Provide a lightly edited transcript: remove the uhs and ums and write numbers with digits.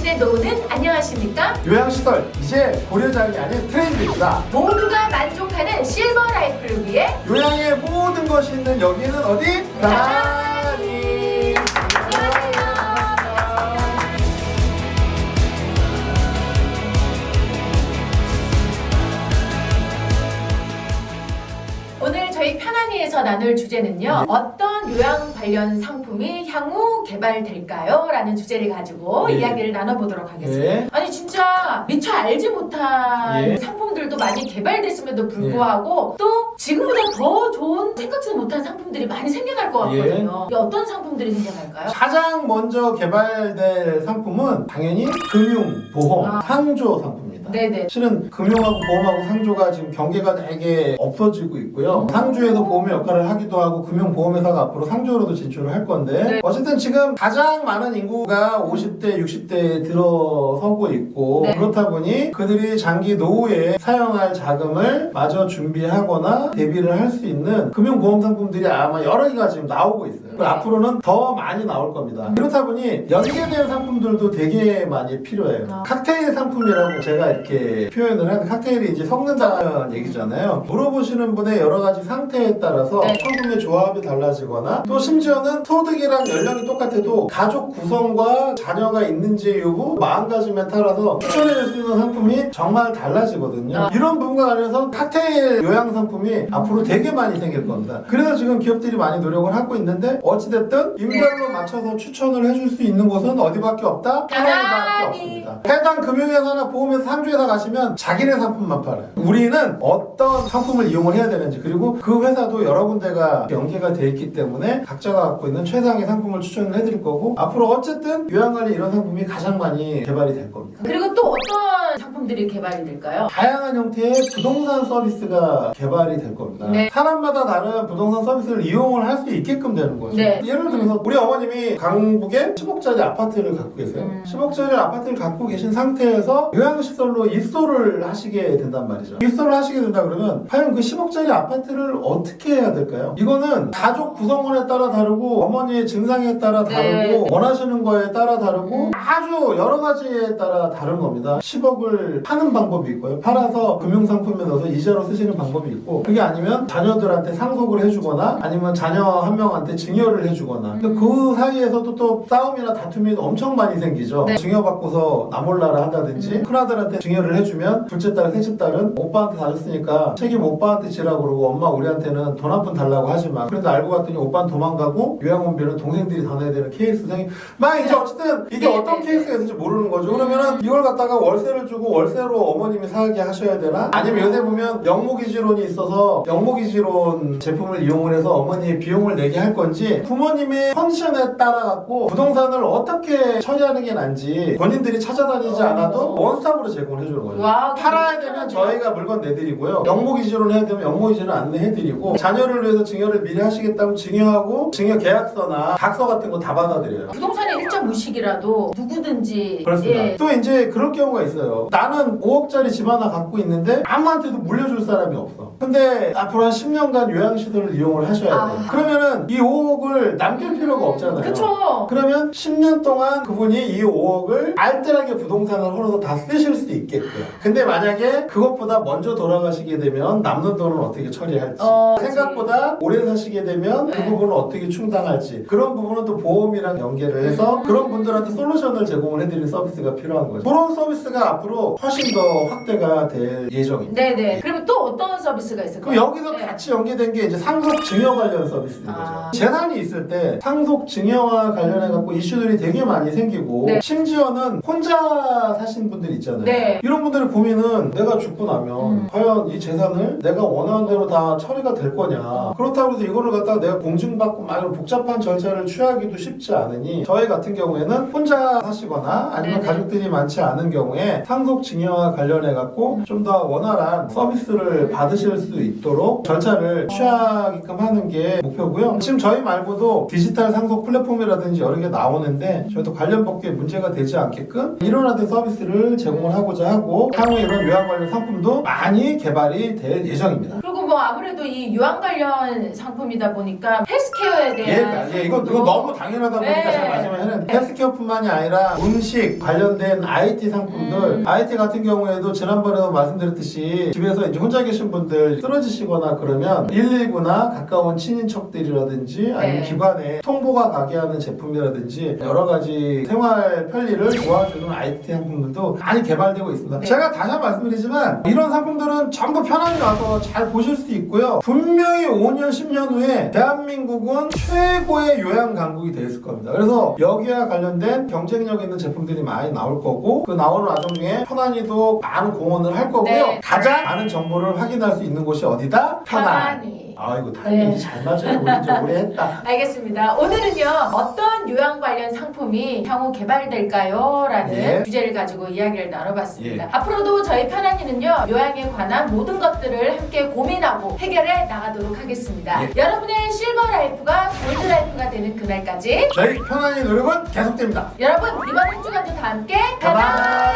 때 노는 안녕하십니까? 요양시설 이제 고려장이 아닌 트렌드입니다. 모두가 만족하는 실버 라이프를 위해 요양의 모든 것이 있는 여기는 어디? 나란히. 오늘 저희 편안히에서 나눌 주제는요. 어떤 요양 관련 상품이 향후 개발될까요? 라는 주제를 가지고 이야기를 나눠보도록 하겠습니다. 아니 진짜 미처 알지 못한 상품들도 많이 개발됐음에도 불구하고 또 지금보다 더 좋은 생각지도 못한 상품들이 많이 생겨날 것 같거든요. 어떤 상품들이 생겨날까요? 가장 먼저 개발될 상품은 당연히 금융, 보험, 상조 상품입니다. 네네. 실은 금융하고 보험하고 상조가 지금 경계가 되게 없어지고 있고요. 상조에서 보험의 역할을 하기도 하고 금융보험회사가 앞으로 상조로도 진출을 할 건데 어쨌든 지금 가장 많은 인구가 50대, 60대에 들어서고 있고 그렇다 보니 그들이 장기 노후에 사용할 자금을 마저 준비하거나 대비를 할 수 있는 금융보험 상품들이 아마 여러 개가 지금 나오고 있어요. 앞으로는 더 많이 나올 겁니다. 그렇다 보니 연계된 상품들도 되게 많이 필요해요. 칵테일 상품이라고 제가 이렇게 표현을 하는, 칵테일이 이제 섞는다는 얘기잖아요. 물어보시는 분의 여러 가지 상태에 따라서 상품의 조합이 달라지거나 또 심지어는 소득이랑 연령이 똑같아도 가족 구성과 자녀가 있는지 여부, 마음가짐에 따라서 추천해줄 수 있는 상품이 정말 달라지거든요. 이런 부분과 관련해서 칵테일 요양 상품이 앞으로 되게 많이 생길 겁니다. 그래서 지금 기업들이 많이 노력을 하고 있는데 어찌됐든 인별로 맞춰서 추천을 해줄 수 있는 곳은 어디밖에 없다? 하나밖에 없습니다. 해당 금융회사나 보험회사, 상조회사 가시면 자기네 상품만 팔아요. 우리는 어떤 상품을 이용을 해야 되는지, 그리고 그 회사도 여러 군데가 연계가 돼 있기 때문에 각자가 갖고 있는 최상의 상품을 추천을 해드릴 거고, 앞으로 어쨌든 요양관리 이런 상품이 가장 많이 개발이 될 겁니다. 그리고 또 어떤 상품들이 개발이 될까요? 다양한 형태의 부동산 서비스가 개발이 될 겁니다. 사람마다 다른 부동산 서비스를 이용을 할 수 있게끔 되는 거죠. 예를 들어서 우리 어머님이 강북에 10억짜리 아파트를 갖고 계세요. 10억짜리 아파트를 갖고 계신 상태에서 요양시설로 입소를 하시게 된단 말이죠. 입소를 하시게 된다 그러면 과연 그 10억짜리 아파트를 어떻게 해야 될까요? 이거는 가족 구성원에 따라 다르고 어머니의 증상에 따라 다르고 원하시는 거에 따라 다르고 아주 여러 가지에 따라 다른 겁니다. 10억을 파는 방법이 있고요. 팔아서 금융상품에 넣어서 이자로 쓰시는 방법이 있고, 그게 아니면 자녀들한테 상속을 해주거나 아니면 자녀 한 명한테 증여를 해주거나, 그 사이에서도 또 싸움이나 다툼이 엄청 많이 생기죠. 증여받고서 나 몰라라 한다든지, 큰아들한테 증여를 해주면 둘째 딸, 셋째 딸은 오빠한테 다 줬으니까 책임 오빠한테 지라고 그러고 엄마 우리한테는 돈 한 푼 달라고 하지 마. 그런데 알고 봤더니 오빠는 도망가고 요양원비는 동생들이 다 내야 되는 케이스 생이 막 이제 어쨌든 이게 어떤 케이스가 있을지 모르는 거죠. 그러면은 이걸 갖다가 월세를 주고 월세로 어머님이 살게 하셔야 되나? 아니면 요새 보면 영목이지론이 있어서 영목이지론 제품을 이용을 해서 어머니의 비용을 내게 할 건지, 부모님의 컨디션에 따라 갖고 부동산을 어떻게 처리하는 게 난지 본인들이 찾아다니지 않아도 원스톱으로 제공을 해주는 거죠. 팔아야 되면 저희가 물건 내드리고요. 영목이지론 해야 되면 영목이지론 안내해드리고, 자녀를 위해서 증여를 미리 하시겠다면 증여하고 증여 계약서나 각서 같은 거 다 받아드려요. 부동산의 일자 무식이라도 누구든지. 그렇습니다. 또 이제 그럴 경우가 있어요. 나는 5억짜리 집 하나 갖고 있는데 아무한테도 물려줄 사람이 없어. 근데 앞으로 한 10년간 요양시설을 이용을 하셔야 돼. 그러면은 이 5억을 남길 필요가 없잖아요. 그쵸. 그러면 10년 동안 그분이 이 5억을 알뜰하게 부동산을 헐어서 다 쓰실 수 있게끔. 근데 만약에 그것보다 먼저 돌아가시게 되면 남는 돈은 어떻게 처리할지, 생각보다 오래 사시게 되면 그 부분을 어떻게 충당할지, 그런 부분은 또 보험이랑 연계를 해서 그런 분들한테 솔루션을 제공을 해드리는 서비스가 필요한 거죠. 그런 서비스가 앞으로 훨씬 더 확대가 될 예정입니다. 그럼 또 어떤 서비스가 있을까요? 그럼 여기서 같이 연계된 게 이제 상속 증여 관련 서비스인 거죠. 재산이 있을 때 상속 증여와 관련해 갖고 이슈들이 되게 많이 생기고, 심지어는 혼자 사신 분들 있잖아요. 이런 분들의 고민은 내가 죽고 나면 과연 이 재산을 내가 원하는 대로 다 처리가 될 거냐. 그렇다고 해서 이거를 갖다가 내가 공증받고 막 이런 복잡한 절차를 취하기도 쉽지 않으니, 저희 같은 경우에는 혼자 사시거나 아니면 가족들이 많지 않은 경우에 상속 증여와 관련해 갖고 좀 더 원활한 서비스를 받으실 수 있도록 절차를 취하게끔 하는 게 목표고요. 지금 저희 말고도 디지털 상속 플랫폼이라든지 여러 개 나오는데 저희도 관련 법규에 문제가 되지 않게끔 일원화된 서비스를 제공을 하고자 하고, 향후에 이런 요양 관련 상품도 많이 개발이 될 예정입니다. 그리고 뭐 아무래도 이 요양 관련 상품이다 보니까 헬스케어에 대한 이거 너무 당연하다 보니까 네. 제가 말씀하시는 헬스케어뿐만이 아니라 음식 관련된 IT 상품들 IT 같은 경우에도 지난번에도 말씀드렸듯이 집에서 이제 혼자 계신 분들 쓰러지시거나 그러면 119나 가까운 친인척들이라든지 아니면 네. 기관에 통보가 가게 하는 제품이라든지 여러 가지 생활 편리를 도와주는 IT 상품들도 많이 개발되고 있습니다. 네. 제가 다시 한번 말씀드리지만 이런 상품들은 전부 편하게 와서 잘 보실 수 있고요. 분명히 5년, 10년 후에 대한민국은 최고의 요양 강국이 되었을 겁니다. 그래서 여기와 관련된 경쟁력 있는 제품들이 많이 나올 거고 그 나오는 과정 중에 편안히도 많은 공헌을 할 거고요. 네. 가장 많은 정보를 확인할 수 있는 곳이 어디다? 편안히. 아이고 타이밍이 네. 잘 맞아요. 우리 이제 오래 했다. 알겠습니다. 오늘은요 어떤 요양 관련 상품이 향후 개발될까요? 라는 예. 주제를 가지고 이야기를 나눠봤습니다. 예. 앞으로도 저희 편안히는요 요양에 관한 모든 것들을 함께 고민하고 해결해 나가도록 하겠습니다. 예. 여러분의 실버 라이프가 골드 라이프가 되는 그날까지 저희 편안히 노력은 계속됩니다. 여러분 이번 한 주간도 다 함께 바이바이.